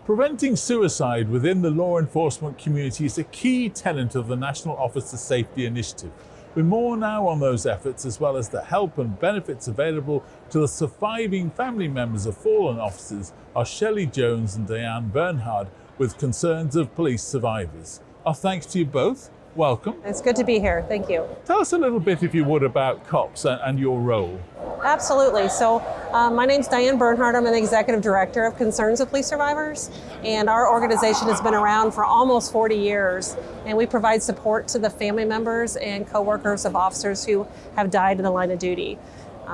Preventing suicide within the law enforcement community is a key tenet of the National Officer Safety Initiative. With more now on those efforts, as well as the help and benefits available to the surviving family members of fallen officers, are Shelley Jones and Dianne Bernhard with concerns of police survivors. Our thanks to you both. Welcome. It's good to be here. Thank you. Tell us a little bit, if you would, about COPS and your role. Absolutely. So my name's Diane Bernhard. I'm the Executive Director of Concerns of Police Survivors. And our organization has been around for almost 40 years. And we provide support to the family members and coworkers of officers who have died in the line of duty.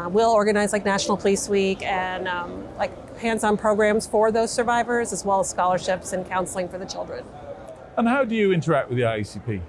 We'll organize like National Police Week and like hands-on programs for those survivors, as well as scholarships and counseling for the children. And how do you interact with the IACP?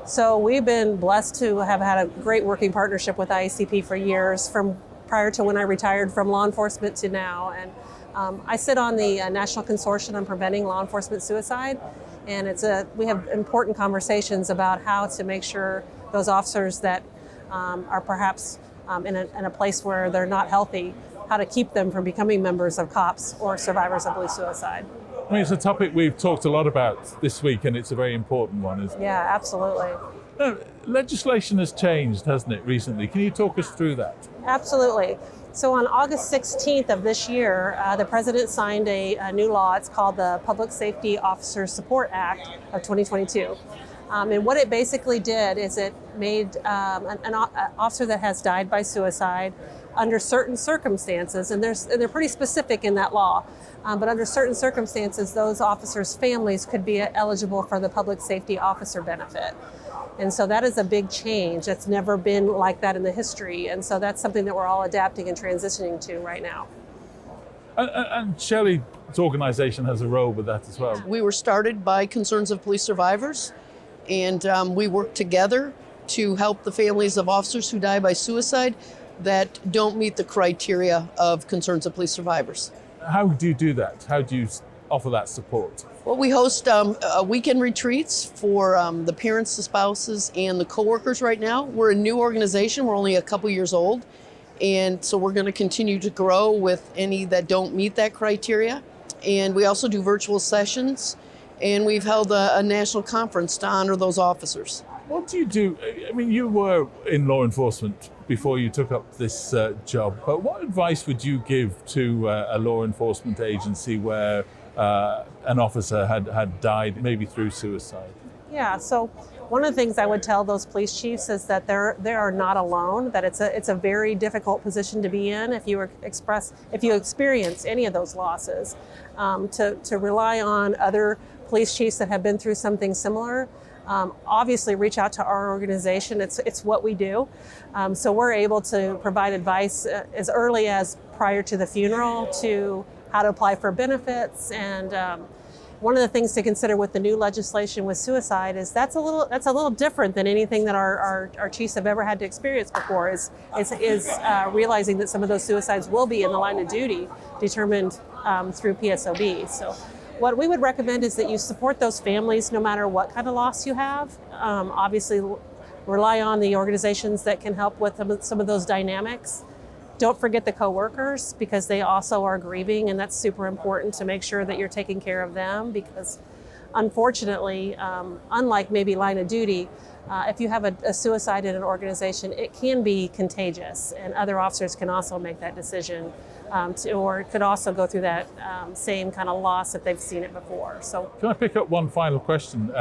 So we've been blessed to have had a great working partnership with IACP for years, from prior to when I retired from law enforcement to now. And I sit on the National Consortium on Preventing Law Enforcement Suicide, and we have important conversations about how to make sure those officers that are perhaps in a place where they're not healthy, how to keep them from becoming members of COPS or survivors of police suicide. I mean, it's a topic we've talked a lot about this week, and it's a very important one, isn't it? Yeah, absolutely. Legislation has changed, hasn't it, recently? Can you talk us through that? Absolutely. So on August 16th of this year, the President signed a new law. It's called the Public Safety Officer Support Act of 2022. And what it basically did is it made an officer that has died by suicide under certain circumstances, and they're pretty specific in that law, but under certain circumstances, those officers' families could be eligible for the public safety officer benefit. And so that is a big change. That's never been like that in the history. And so that's something that we're all adapting and transitioning to right now. And Shelley's organization has a role with that as well. We were started by Concerns of Police Survivors, and we work together to help the families of officers who die by suicide that don't meet the criteria of Concerns of Police Survivors. How do you do that? How do you offer that support? Well, we host weekend retreats for the parents, the spouses, and the coworkers right now. We're a new organization. We're only a couple years old. And so we're going to continue to grow with any that don't meet that criteria. And we also do virtual sessions. And we've held a national conference to honor those officers. What do you do? I mean, you were in law enforcement before you took up this job, but what advice would you give to a law enforcement agency where an officer had died, maybe through suicide? Yeah, so one of the things I would tell those police chiefs is that they are not alone, that it's a very difficult position to be in if you experience any of those losses, to rely on other police chiefs that have been through something similar. Obviously reach out to our organization. It's what we do. So we're able to provide advice as early as prior to the funeral to how to apply for benefits. And one of the things to consider with the new legislation with suicide is that's a little different than anything that our chiefs have ever had to experience before, is realizing that some of those suicides will be in the line of duty determined through PSOB. So what we would recommend is that you support those families no matter what kind of loss you have. Obviously, rely on the organizations that can help with some of those dynamics. Don't forget the coworkers, because they also are grieving, and that's super important to make sure that you're taking care of them, because unfortunately, unlike maybe line of duty, if you have a suicide in an organization, it can be contagious, and other officers can also make that decision, or could also go through that same kind of loss if they've seen it before. So, can I pick up one final question,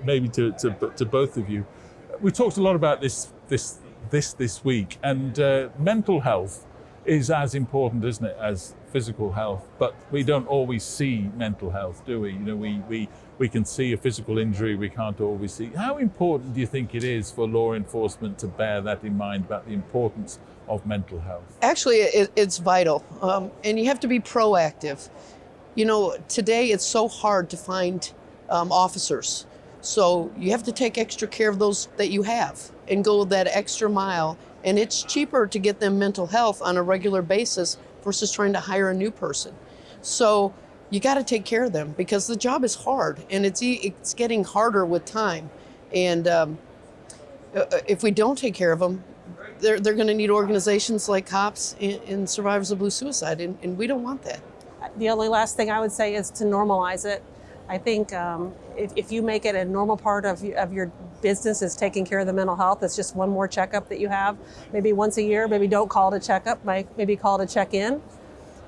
maybe to both of you? We talked a lot about this week, and mental health is as important, isn't it, as physical health? But we don't always see mental health, do we? You know, we can see a physical injury, we can't always see. How important do you think it is for law enforcement to bear that in mind about the importance of mental health? Actually, it's vital, and you have to be proactive. You know, today it's so hard to find officers, so you have to take extra care of those that you have and go that extra mile, and it's cheaper to get them mental health on a regular basis versus trying to hire a new person. So you got to take care of them, because the job is hard, and it's getting harder with time. And if we don't take care of them, they're going to need organizations like COPS and Survivors of Blue Suicide, and we don't want that. The only last thing I would say is to normalize it. I think if you make it a normal part of your business is taking care of the mental health, it's just one more checkup that you have, maybe once a year, maybe don't call it a checkup, maybe call it a check-in,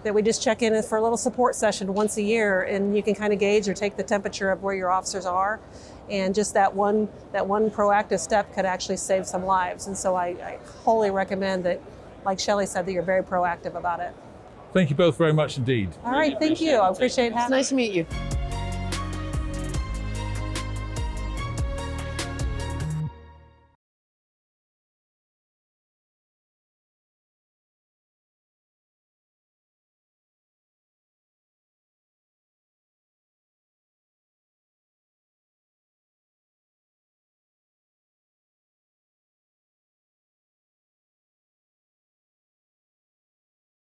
that we just check in for a little support session once a year, and you can kind of gauge or take the temperature of where your officers are. And just that one proactive step could actually save some lives. And so I wholly recommend that, like Shelley said, that you're very proactive about it. Thank you both very much indeed. All right, thank you. I appreciate having It's nice to meet you.